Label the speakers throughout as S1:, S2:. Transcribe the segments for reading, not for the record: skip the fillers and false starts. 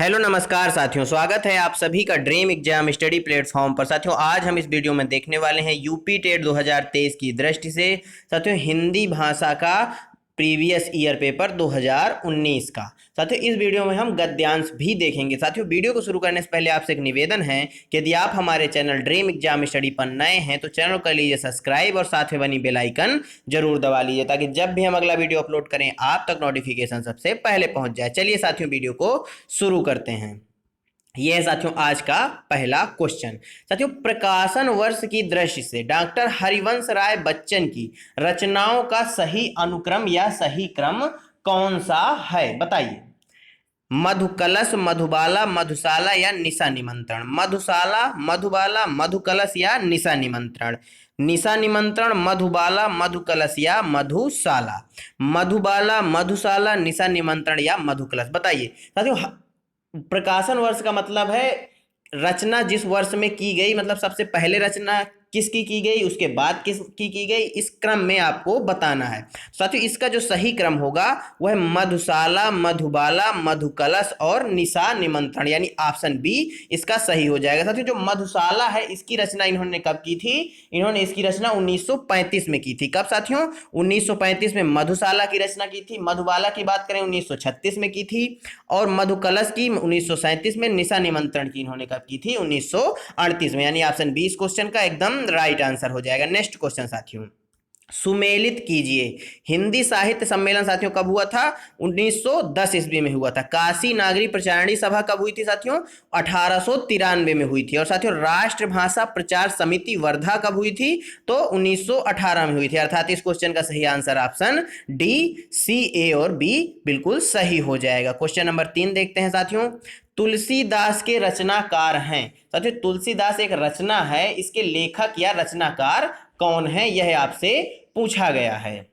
S1: Hello नमस्कार साथियों, स्वागत है आप सभी का ड्रीम एग्जाम स्टडी प्लेटफॉर्म पर। साथियों आज हम इस वीडियो में देखने वाले हैं यूपी टेट 2023 की दृष्टि से साथियों हिंदी भाषा का प्रीवियस ईयर पेपर 2019 का। साथियों इस वीडियो में हम गद्यांश भी देखेंगे। साथियों वीडियो को शुरू करने से पहले आपसे एक निवेदन है कि यदि आप हमारे चैनल ड्रीम एग्जाम स्टडी पर नए हैं तो चैनल कर लीजिए सब्सक्राइब और साथ में बनी बेल आइकन जरूर दबा लीजिए ताकि जब भी हम अगला वीडियो अपलोड करें आप तक नोटिफिकेशन सबसे पहले पहुंच जाए। चलिए साथियों वीडियो को शुरू करते हैं। यह है साथियों आज का पहला क्वेश्चन। साथियों प्रकाशन वर्ष की दृष्टि से डॉक्टर हरिवंश राय बच्चन की रचनाओं का सही अनुक्रम या सही क्रम कौन सा है, बताइए। मधुकलश, मधुबाला, मधुशाला या निशा निमंत्रण। मधुशाला, मधुबाला, मधुकलश या निशा निमंत्रण। निशा निमंत्रण, मधुबाला, मधुकलश या मधुशाला। मधुबाला, मधुशाला, निशा निमंत्रण या मधुकलश, बताइए। साथियों प्रकाशन वर्ष का मतलब है रचना जिस वर्ष में की गई, मतलब सबसे पहले रचना किसकी की गई, उसके बाद किसकी की गई, इस क्रम में आपको बताना है। साथियों इसका जो सही क्रम होगा वह मधुशाला, मधुबाला, मधुकलश और निशा निमंत्रण, यानी ऑप्शन बी इसका सही हो जाएगा। साथियों जो मधुशाला है इसकी रचना इन्होंने कब की थी? इन्होंने इसकी रचना 1935 में की थी। कब साथियों? 1935 में मधुशाला की रचना की थी। मधुबाला की बात करें 1936 में की थी और मधुकलश की 1937 में। निशा निमंत्रण की इन्होंने कब की थी? 1938 में, यानी ऑप्शन बी इस क्वेश्चन का एकदम राइट आंसर हो जाएगा। नेक्स्ट क्वेश्चन साथियों, सुमेलित कीजिए। हिंदी साहित्य सम्मेलन साथियों कब हुआ था? 1910 ईस्वी में हुआ था। काशी नागरी प्रचारणी सभा कब हुई थी साथियों? 1893 में हुई थी। और साथियों राष्ट्रभाषा प्रचार समिति वर्धा कब हुई थी? तो 1918 में हुई थी। अर्थात इस क्वेश्चन का सही आंसर ऑप्शन डी, सी, ए और बी बिल्कुल सही हो जाएगा। क्वेश्चन नंबर 3 देखते हैं साथियों। तुलसीदास के रचनाकार हैं। साथियों तुलसीदास एक रचना है, इसके लेखक या रचनाकार कौन है यह आपसे पूछा गया है।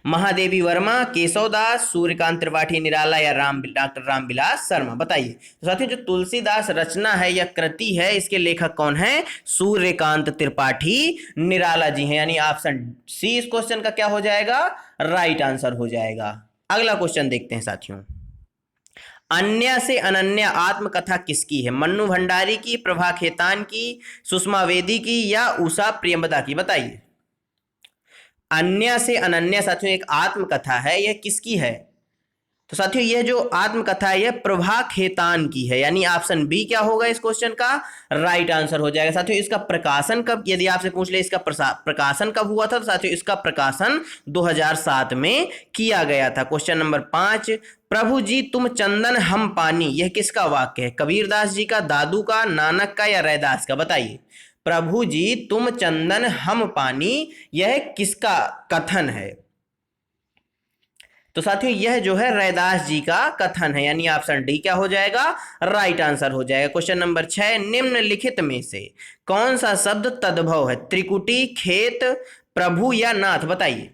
S1: महादेवी वर्मा, केशवदास, सूर्यकांत त्रिपाठी निराला या डॉक्टर रामविलास शर्मा, बताइए। तो साथियों जो तुलसीदास रचना है या कृति है इसके लेखक कौन है? सूर्यकांत त्रिपाठी निराला जी हैं, यानी ऑप्शन सी इस क्वेश्चन का क्या हो जाएगा? राइट आंसर हो जाएगा। अगला क्वेश्चन देखते हैं साथियों। अन्य से अनन्य आत्मकथा किसकी है? मन्नू भंडारी की, प्रभा खेतान की, सुषमा वेदी की या उषा प्रियंवदा की, बताइए। अन्य से अनन्य साथियों एक आत्मकथा है, यह किसकी है? तो साथियों यह जो आत्मकथा है यह प्रभा खेतान की है, यानी ऑप्शन बी क्या होगा इस क्वेश्चन का? राइट आंसर हो जाएगा। साथियों इसका प्रकाशन कब, यदि आपसे पूछ ले इसका प्रकाशन कब हुआ था, तो साथियों इसका प्रकाशन 2007 में किया गया था। क्वेश्चन नंबर 5, प्रभु जी तुम चंदन हम पानी, यह किसका वाक्य है? कबीरदास जी का, दादू का, नानक का या रैदास का, बताइए। प्रभु जी तुम चंदन हम पानी, यह किसका कथन है? तो साथियों यह जो है रैदास जी का कथन है, यानी ऑप्शन डी क्या हो जाएगा? राइट आंसर हो जाएगा। क्वेश्चन नंबर 6, निम्नलिखित में से कौन सा शब्द तद्भव है? त्रिकुटी, खेत, प्रभु या नाथ, बताइए।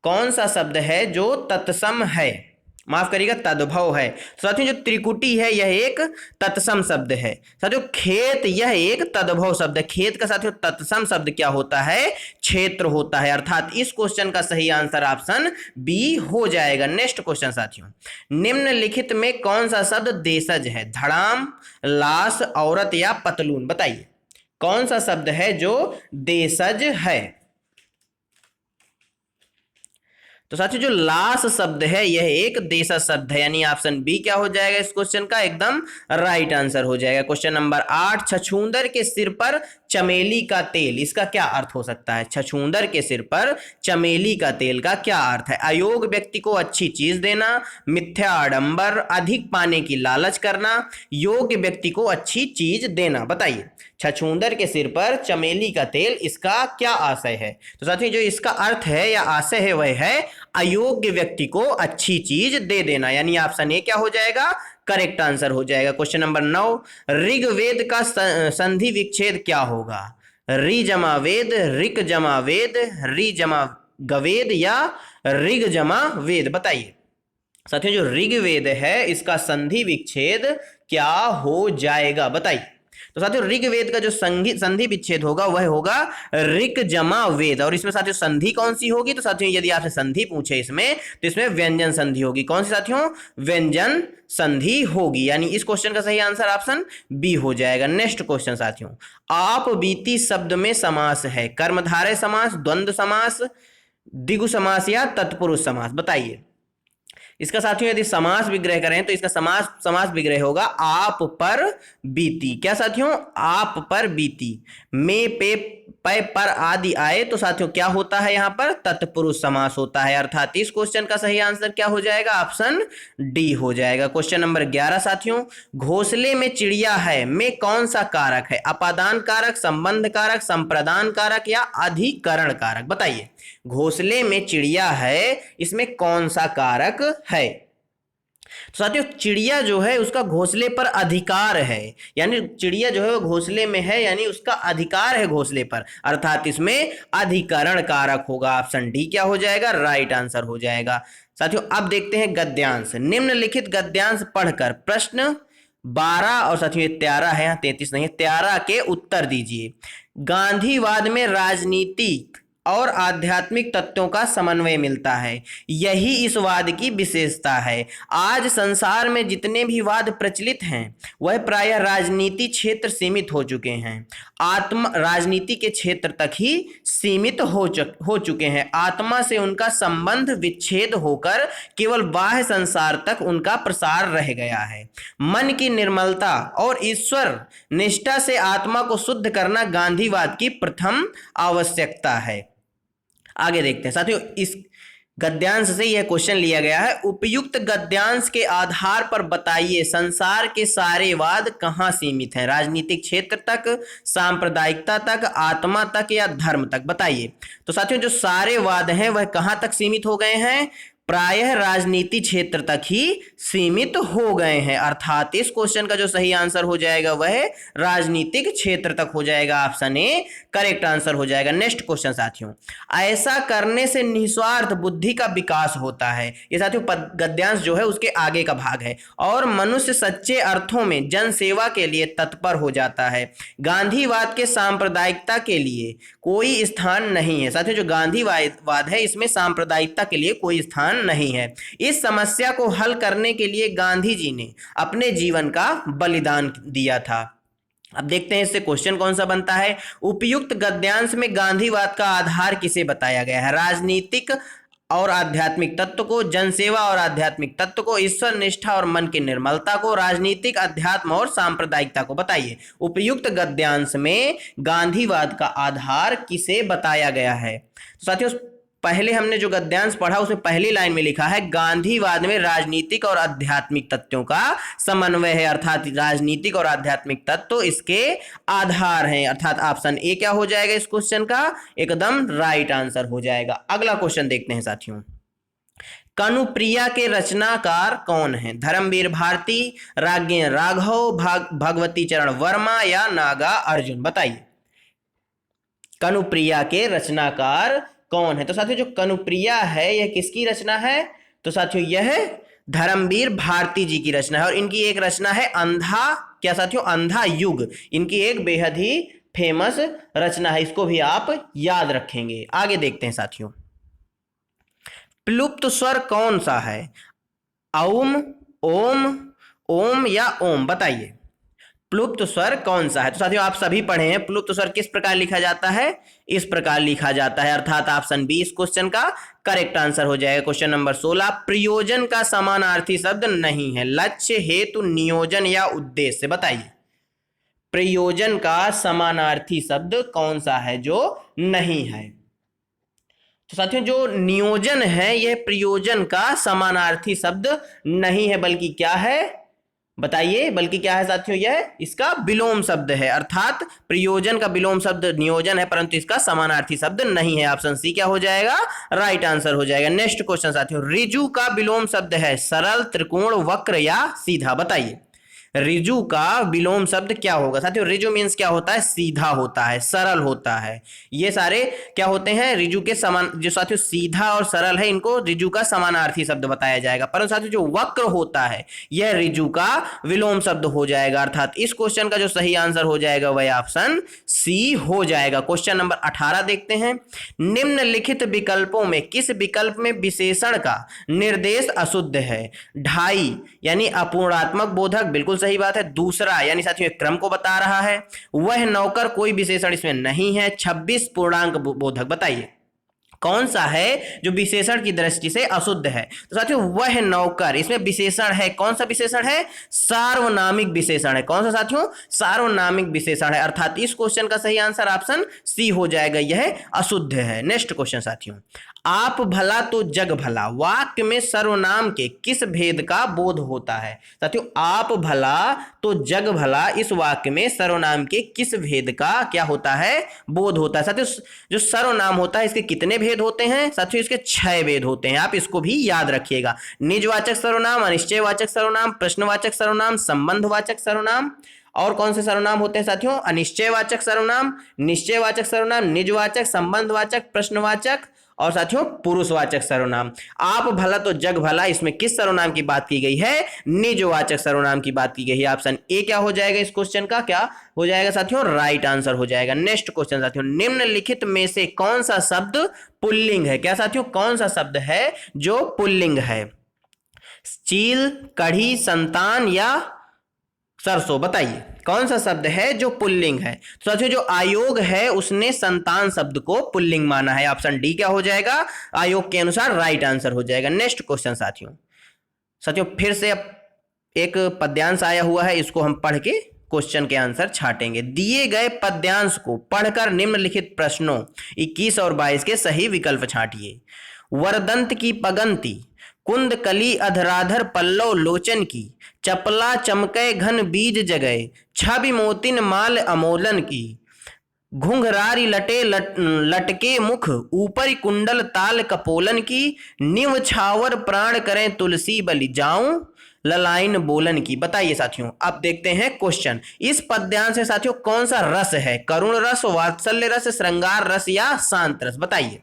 S1: कौन सा शब्द है जो तत्सम है, माफ करिएगा तद्भव है? साथियों जो त्रिकुटी है यह एक तत्सम शब्द है। साथियों खेत यह एक तद्भव शब्द है। खेत का साथियों तत्सम शब्द क्या होता है? क्षेत्र होता है। अर्थात इस क्वेश्चन का सही आंसर ऑप्शन बी हो जाएगा। नेक्स्ट क्वेश्चन साथियों, निम्नलिखित में कौन सा शब्द देशज है? धड़ाम, लाश, औरत या पतलून, बताइए। कौन सा शब्द है जो देशज है? तो साथियों जो लाश शब्द है यह एक देशज शब्द है, यानी ऑप्शन बी क्या हो जाएगा इस क्वेश्चन का? एकदम राइट आंसर हो जाएगा। क्वेश्चन नंबर 8, छछूंदर के सिर पर चमेली का तेल, इसका क्या अर्थ हो सकता है? छछूंदर के सिर पर चमेली का तेल का क्या अर्थ है? अयोग्य व्यक्ति को अच्छी चीज देना, मिथ्या आडंबर, अधिक पाने की लालच करना, योग्य व्यक्ति को अच्छी चीज देना, बताइए। छछूंदर के सिर पर चमेली का तेल, इसका क्या आशय है? तो साथियों जो इसका अर्थ है या आशय है वह है अयोग्य व्यक्ति को अच्छी चीज दे देना, यानी ऑप्शन ए क्या हो जाएगा? करेक्ट आंसर हो जाएगा। क्वेश्चन नंबर 9, ऋग्वेद का संधि विच्छेद क्या होगा? रि जमा वेद, ऋक जमा वेद, रि जमा गवेद या ऋग जमा वेद, बताइए। साथियों जो ऋग्वेद है इसका संधि विच्छेद क्या हो जाएगा, बताइए। तो साथियों ऋग्वेद का जो संधि विच्छेद होगा वह होगा ऋक जमा वेद। और इसमें साथियों संधि कौन सी होगी? तो साथियों यदि आपसे संधि पूछे इसमें, तो इसमें व्यंजन संधि होगी। कौन सी साथियों? व्यंजन संधि होगी। यानी इस क्वेश्चन का सही आंसर ऑप्शन बी हो जाएगा। नेक्स्ट क्वेश्चन साथियों, आप बीती शब्द में समास है कर्मधारय समास, द्वंद्व समास, द्विगु समास या तत्पुरुष समास? बताइए। इसका साथियों यदि समास विग्रह करें तो इसका समास विग्रह होगा आप पर बीती। क्या साथियों? आप पर बीती। में पे पै पर आदि आए तो साथियों क्या होता है? यहां पर तत्पुरुष समास होता है। अर्थात इस क्वेश्चन का सही आंसर क्या हो जाएगा? ऑप्शन डी हो जाएगा। क्वेश्चन नंबर 11 साथियों, घोंसले में चिड़िया है में कौन सा कारक है? अपादान कारक, संबंध कारक, संप्रदान कारक या अधिकरण कारक? बताइए। घोंसले में चिड़िया है, इसमें कौन सा कारक है? तो साथियों चिड़िया जो है उसका घोंसले पर अधिकार है, यानी चिड़िया जो है वो घोंसले में है, यानी उसका अधिकार है घोंसले पर, अर्थात इसमें अधिकरण कारक होगा। ऑप्शन डी क्या हो जाएगा? राइट आंसर हो जाएगा। साथियों अब देखते हैं गद्यांश। निम्नलिखित गद्यांश पढ़कर प्रश्न 12 और साथियों ये 13 है, 33 नहीं है, 13 के उत्तर दीजिए। गांधीवाद में राजनीतिक और आध्यात्मिक तत्वों का समन्वय मिलता है, यही इस वाद की विशेषता है। आज संसार में जितने भी वाद प्रचलित हैं वह प्रायः राजनीति क्षेत्र सीमित हो चुके हैं। आत्मा राजनीति के क्षेत्र तक ही सीमित हो चुके हैं। आत्मा से उनका संबंध विच्छेद होकर केवल बाह्य संसार तक उनका प्रसार रह गया है। मन की निर्मलता और ईश्वर निष्ठा से आत्मा को शुद्ध करना गांधीवाद की प्रथम आवश्यकता है। आगे देखते हैं साथियों, इस गद्यांश से यह क्वेश्चन लिया गया है। उपयुक्त गद्यांश के आधार पर बताइए संसार के सारे वाद कहाँ सीमित हैं? राजनीतिक क्षेत्र तक, सांप्रदायिकता तक, आत्मा तक या धर्म तक? बताइए। तो साथियों जो सारे वाद हैं वह कहाँ तक सीमित हो गए हैं? प्रायः राजनीति क्षेत्र तक ही सीमित हो गए हैं। अर्थात इस क्वेश्चन का जो सही आंसर हो जाएगा वह राजनीतिक क्षेत्र तक हो जाएगा। ऑप्शन ए करेक्ट आंसर हो जाएगा। नेक्स्ट क्वेश्चन साथियों, ऐसा करने से निस्वार्थ बुद्धि का विकास होता है। ये साथियों गद्यांश जो है उसके आगे का भाग है। और मनुष्य सच्चे अर्थों में जन सेवा के लिए तत्पर हो जाता है। गांधीवाद के सांप्रदायिकता के लिए कोई स्थान नहीं है। साथियों जो गांधीवाद है इसमें सांप्रदायिकता के लिए कोई स्थान नहीं है। इस समस्या को हल करने के लिए गांधी जी ने अपने जीवन का बलिदान दिया था। अब देखते हैं इससे क्वेश्चन कौन सा बनता है। उपयुक्त गद्यांश में गांधीवाद का आधार किसे बताया गया है? राजनीतिक और आध्यात्मिक तत्व को, जनसेवा और आध्यात्मिक तत्व को, ईश्वर निष्ठा और मन की निर्मलता को, राजनीतिक, अध्यात्म और सांप्रदायिकता को? बताइए। उपयुक्त गद्यांश में गांधीवाद का आधार किसे बताया गया है? तो साथियों पहले हमने जो गद्यांश पढ़ा उसमें पहली लाइन में लिखा है गांधीवाद में राजनीतिक और आध्यात्मिक तत्वों का समन्वय है, अर्थात राजनीतिक और आध्यात्मिक तत्व इसके आधार हैं। अर्थात ऑप्शन ए क्या हो जाएगा इस क्वेश्चन का? एकदम राइट आंसर हो जाएगा। अगला क्वेश्चन देखते हैं साथियों, कनुप्रिया के रचनाकार कौन है? धर्मवीर भारती, राज्ञ राघव, भगवती चरण वर्मा या नागा अर्जुन? बताइए। कनुप्रिया के रचनाकार कौन है? तो साथियों जो कनुप्रिया है यह किसकी रचना है? तो साथियों यह धर्मवीर भारती जी की रचना है। और इनकी एक रचना है अंधा, क्या साथियों? अंधा युग। इनकी एक बेहद ही फेमस रचना है, इसको भी आप याद रखेंगे। आगे देखते हैं साथियों, प्लुप्त स्वर कौन सा है? औम, ओम, ओम या ओम? बताइए प्लुप्त स्वर कौन सा है? तो साथियों आप सभी पढ़े हैं प्लुप्त स्वर किस प्रकार लिखा जाता है? इस प्रकार लिखा जाता है। अर्थात ऑप्शन बी इस क्वेश्चन का करेक्ट आंसर हो जाएगा। क्वेश्चन नंबर 16, प्रयोजन का समानार्थी शब्द नहीं है। लक्ष्य, हेतु, नियोजन या उद्देश्य? बताइए। प्रयोजन का समानार्थी शब्द कौन सा है जो नहीं है? तो साथियों जो नियोजन है यह प्रयोजन का समानार्थी शब्द नहीं है, बल्कि क्या है? बताइए। बल्कि क्या है साथियों? यह इसका विलोम शब्द है। अर्थात प्रयोजन का विलोम शब्द नियोजन है, परंतु इसका समानार्थी शब्द नहीं है। ऑप्शन सी क्या हो जाएगा? राइट आंसर हो जाएगा। नेक्स्ट क्वेश्चन साथियों, ऋजु का विलोम शब्द है सरल, त्रिकोण, वक्र या सीधा? बताइए। रिजु का विलोम शब्द क्या होगा? साथियों रिजु मीन्स क्या होता है? सीधा होता है, सरल होता है। ये सारे क्या होते हैं? रिजु के समान, जो साथियों सीधा और सरल है, इनको रिजु का समानार्थी शब्द बताया जाएगा। परंतु साथियों जो वक्र होता है यह रिजु का विलोम शब्द हो जाएगा। अर्थात इस क्वेश्चन का जो सही आंसर हो जाएगा वह ऑप्शन सी हो जाएगा। क्वेश्चन नंबर 18 देखते हैं। निम्नलिखित विकल्पों में किस विकल्प में विशेषण का निर्देश अशुद्ध है? ढाई यानी अपूर्णात्मक बोधक, बिल्कुल सही बात है। दूसरा यानी साथियों क्रम को बता रहा है। वह नौकर, कोई विशेषण इसमें नहीं है। 26 पूर्णांक बोधक, बताइए कौन सा है जो विशेषण की दृष्टि से अशुद्ध है? तो साथियों वह नौकर, इसमें विशेषण है। कौन सा विशेषण है? सार्वनामिक विशेषण है। कौन सा साथियों? सार्वनामिक विशेषण है। अर्थात इस क्वेश्चन का सही आंसर ऑप्शन सी हो जाएगा, यह अशुद्ध है। नेक्स्ट क्वेश्चन साथियों, आप भला तो जग भला वाक्य में सर्वनाम के किस भेद का बोध होता है? साथियों आप भला तो जग भला इस वाक्य में सर्वनाम के किस भेद का क्या होता है? बोध होता है। साथियों जो सर्वनाम होता है इसके कितने भेद होते हैं? साथियों इसके 6 भेद होते हैं, आप इसको भी याद रखिएगा। निजवाचक सर्वनाम, अनिश्चयवाचक सर्वनाम, प्रश्नवाचक सर्वनाम, संबंधवाचक सर्वनाम। और कौन से सर्वनाम होते हैं साथियों? अनिश्चयवाचक सर्वनाम, निश्चयवाचक सर्वनाम, निजवाचक, संबंधवाचक, प्रश्नवाचक और साथियों पुरुषवाचक सर्वनाम। आप भला तो जग भला, इसमें किस सर्वनाम की बात की गई है? निजवाचक सर्वनाम की बात की गई है। ऑप्शन ए क्या हो जाएगा इस क्वेश्चन का? क्या हो जाएगा साथियों? राइट आंसर हो जाएगा। नेक्स्ट क्वेश्चन साथियों, निम्नलिखित में से कौन सा शब्द पुल्लिंग है? क्या साथियों कौन सा शब्द है जो पुल्लिंग है? चील, कढ़ी, संतान या सरसों, बताइए कौन सा शब्द है जो पुल्लिंग है? तो साथियों जो आयोग है उसने संतान शब्द को पुल्लिंग माना है। ऑप्शन डी क्या हो जाएगा? आयोग के अनुसार राइट आंसर हो जाएगा। नेक्स्ट क्वेश्चन साथियों फिर से अब एक पद्यांश आया हुआ है, इसको हम पढ़ के क्वेश्चन के आंसर छाटेंगे। दिए गए पद्यांश को पढ़कर निम्नलिखित प्रश्नों 21 और 22 के सही विकल्प छाटिए। वरदंत की पगंती, कुंद कली अधराधर पल्लव लोचन की, चपला चमके घन बीज जगए, छवि मोतिन माल अमोलन की, घुंघरारी लटके मुख ऊपरी कुंडल ताल कपोलन की, निव छावर प्राण करें तुलसी बलि जाऊं ललाइन बोलन की। बताइए साथियों, अब देखते हैं क्वेश्चन। इस पद्यांश से साथियों कौन सा रस है? करुण रस, वात्सल्य रस, श्रृंगार रस या शांत रस? बताइए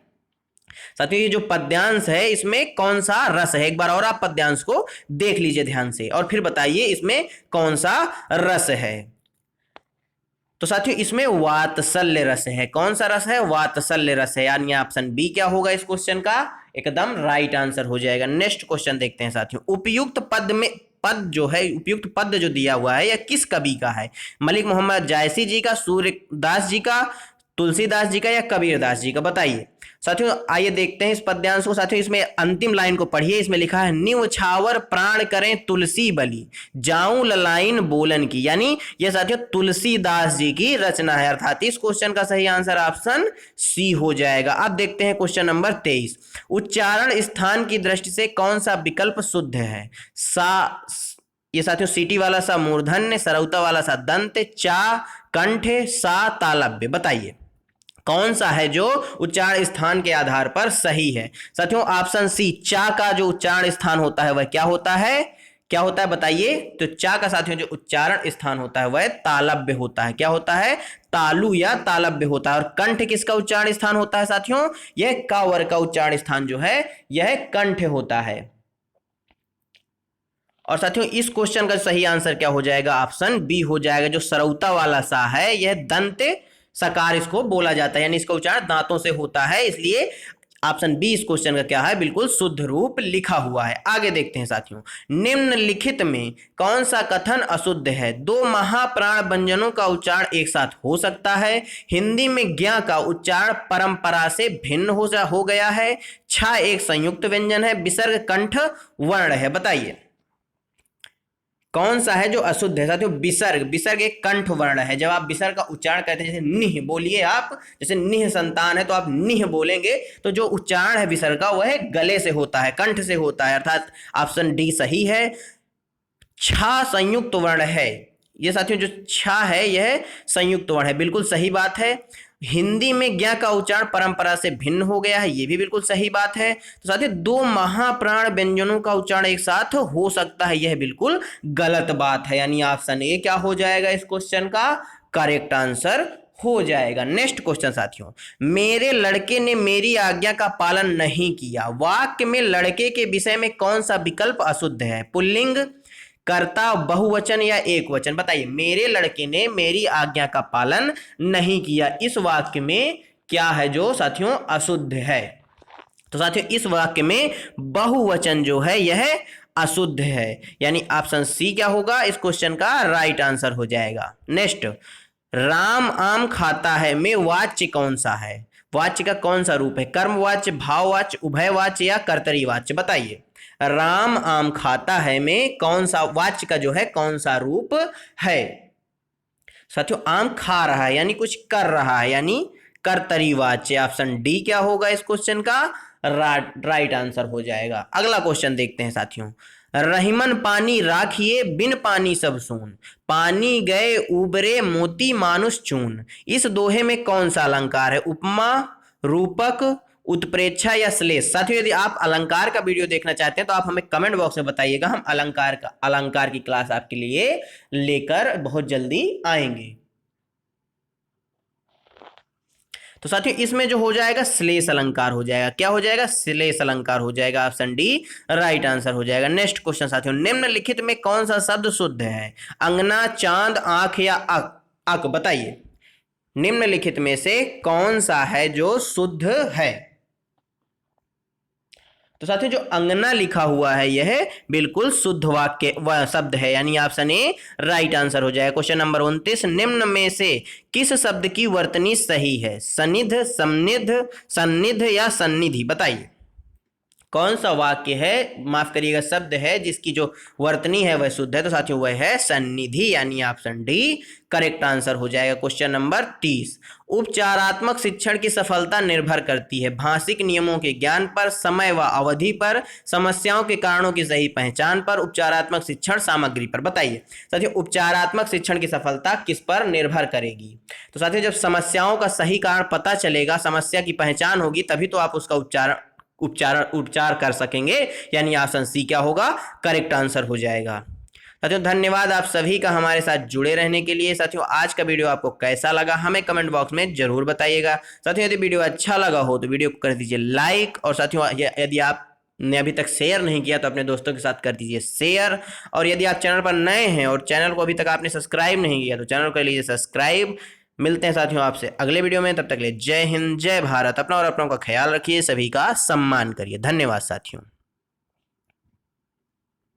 S1: साथियों ये जो पद्यांश है इसमें कौन सा रस है? एक बार और आप पद्यांश को देख लीजिए ध्यान से और फिर बताइए इसमें कौन सा रस है। तो साथियों इसमें वात्सल्य रस है। कौन सा रस है? वात्सल्य रस है। यानी ऑप्शन बी क्या होगा इस क्वेश्चन का? एकदम राइट आंसर हो जाएगा। नेक्स्ट क्वेश्चन देखते हैं साथियों। उपयुक्त पद में पद जो है, उपयुक्त पद जो दिया हुआ है यह किस कवि का है? मलिक मोहम्मद जायसी जी का, सूर्यदास जी का, तुलसीदास जी का या कबीरदास जी का? बताइए साथियों। आइए देखते हैं इस पद्यांश को। साथियों इसमें अंतिम लाइन को पढ़िए, इसमें लिखा है निव छावर प्राण करें तुलसी बलि जाऊं ललाइन बोलन की। यानी यह साथियों तुलसीदास जी की रचना है। अर्थात इस क्वेश्चन का सही आंसर ऑप्शन सी हो जाएगा। अब देखते हैं क्वेश्चन नंबर 23। उच्चारण स्थान की दृष्टि से कौन सा विकल्प शुद्ध है? सा, ये साथियों सीटी वाला सा मूर्धन्य, सरौता वाला सा दंत, चा कंठ, सा तालव्य। बताइए कौन सा है जो उच्चारण स्थान के आधार पर सही है? साथियों ऑप्शन सी, चा का जो उच्चारण स्थान होता है वह क्या होता है? क्या होता है बताइए? तो चा का साथियों जो उच्चारण स्थान होता है वह तालव्य होता है। क्या होता है? तालु या तालव्य होता है। और कंठ किसका उच्चारण स्थान होता है साथियों? यह का वर्ग का उच्चारण स्थान जो है यह कंठ होता है। और साथियों इस क्वेश्चन का सही आंसर क्या हो जाएगा? ऑप्शन बी हो जाएगा। जो सरौता वाला सा है यह दंत सकार इसको बोला जाता है, यानी इसका उच्चारण दांतों से होता है, इसलिए ऑप्शन बी इस क्वेश्चन का क्या है? बिल्कुल शुद्ध रूप लिखा हुआ है। आगे देखते हैं साथियों। निम्नलिखित में कौन सा कथन अशुद्ध है? दो महाप्राण व्यंजनों का उच्चारण एक साथ हो सकता है। हिंदी में ज्ञ का उच्चारण परंपरा से भिन्न हो गया है। छ एक संयुक्त व्यंजन है। विसर्ग कंठ वर्ण है। बताइए कौन सा है जो अशुद्ध है? साथियों विसर्ग एक कंठ वर्ण है। जब आप विसर्ग का उच्चारण करते हैं, जैसे निह बोलिए आप, जैसे निह संतान है तो आप निह बोलेंगे, तो जो उच्चारण है विसर्ग का वह गले से होता है, कंठ से होता है। अर्थात ऑप्शन डी सही है। छा संयुक्त वर्ण है। ये साथियों जो छा है यह संयुक्त वर्ण है, बिल्कुल सही बात है। हिंदी में ज्ञ का उच्चारण परंपरा से भिन्न हो गया है, ये भी बिल्कुल सही बात है। तो साथियों, दो महाप्राण व्यंजनों का उच्चारण एक साथ हो सकता है, यह बिल्कुल गलत बात है, यानी ऑप्शन ए क्या हो जाएगा इस क्वेश्चन का करेक्ट आंसर हो जाएगा। नेक्स्ट क्वेश्चन साथियों, मेरे लड़के ने मेरी आज्ञा का पालन नहीं किया, वाक्य में लड़के के विषय में कौन सा विकल्प अशुद्ध है? पुल्लिंग, कर्ता, बहुवचन या एक वचन? बताइए, मेरे लड़के ने मेरी आज्ञा का पालन नहीं किया, इस वाक्य में क्या है जो साथियों अशुद्ध है? तो साथियों, इस वाक्य में बहुवचन जो है यह अशुद्ध है, यानी ऑप्शन सी क्या होगा इस क्वेश्चन का राइट आंसर हो जाएगा। नेक्स्ट, राम आम खाता है में वाच्य कौन सा है? वाच्य का कौन सा रूप है? कर्मवाच्य, भाववाच्य, उभयवाच्य या कर्तरीवाच्य? बताइए, राम आम खाता है में कौन सा वाच्य का जो है कौन सा रूप है? साथियों, आम खा रहा है यानी कुछ कर रहा है, यानी कर्तरीवाच्य। ऑप्शन डी क्या होगा इस क्वेश्चन का राइट आंसर हो जाएगा। अगला क्वेश्चन देखते हैं साथियों, रहीमन पानी राखिए बिन पानी सब सून, पानी गए उबरे मोती मानुष चून, इस दोहे में कौन सा अलंकार है? उपमा, रूपक, उत्प्रेक्षा या श्लेष? साथियों, यदि आप अलंकार का वीडियो देखना चाहते हैं तो आप हमें कमेंट बॉक्स में बताइएगा, हम अलंकार की क्लास आपके लिए लेकर बहुत जल्दी आएंगे। तो साथियों, इसमें जो हो जाएगा श्लेष अलंकार हो जाएगा। क्या हो जाएगा? श्लेष अलंकार हो जाएगा। ऑप्शन डी राइट आंसर हो जाएगा। नेक्स्ट क्वेश्चन साथियों, निम्नलिखित में कौन सा शब्द शुद्ध है? अंगना, चांद, आंख या अक? बताइए, निम्नलिखित में से कौन सा है जो शुद्ध है? तो साथियों, जो अंगना लिखा हुआ है यह बिल्कुल शुद्ध वाक्य शब्द है, यानी ऑप्शन ए राइट आंसर हो जाएगा। क्वेश्चन नंबर 29, निम्न में से किस शब्द की वर्तनी सही है? सनिध, समनिध, सन्निध या सन्निधि? बताइए, कौन सा वाक्य है, माफ करिएगा शब्द है जिसकी जो वर्तनी है वह शुद्ध है? तो साथियों, वह है सन्निधि, यानी ऑप्शन डी करेक्ट आंसर हो जाएगा। क्वेश्चन नंबर 30, उपचारात्मक शिक्षण की सफलता निर्भर करती है भाषिक नियमों के ज्ञान पर, समय व अवधि पर, समस्याओं के कारणों की सही पहचान पर, उपचारात्मक शिक्षण सामग्री पर? बताइए साथियों, उपचारात्मक शिक्षण की सफलता किस पर निर्भर करेगी? तो साथियों, जब समस्याओं का सही कारण पता चलेगा, समस्या की पहचान होगी, तभी तो आप उसका उपचार कर सकेंगे, यानी ऑप्शन सी क्या होगा करेक्ट आंसर हो जाएगा। साथियों, धन्यवाद आप सभी का हमारे साथ जुड़े रहने के लिए। साथियों, आज का वीडियो आपको कैसा लगा हमें कमेंट बॉक्स में जरूर बताइएगा। साथियों, यदि वीडियो अच्छा लगा हो तो वीडियो को कर दीजिए लाइक, और साथियों यदि आपने अभी तक शेयर नहीं किया तो अपने दोस्तों के साथ कर दीजिए शेयर, और यदि आप चैनल पर नए हैं और चैनल को अभी तक आपने सब्सक्राइब नहीं किया तो चैनल को कर लीजिए सब्सक्राइब। मिलते हैं साथियों आपसे अगले वीडियो में, तब तक के लिए जय हिंद, जय भारत। अपना और अपनों का ख्याल रखिए, सभी का सम्मान करिए। धन्यवाद साथियों।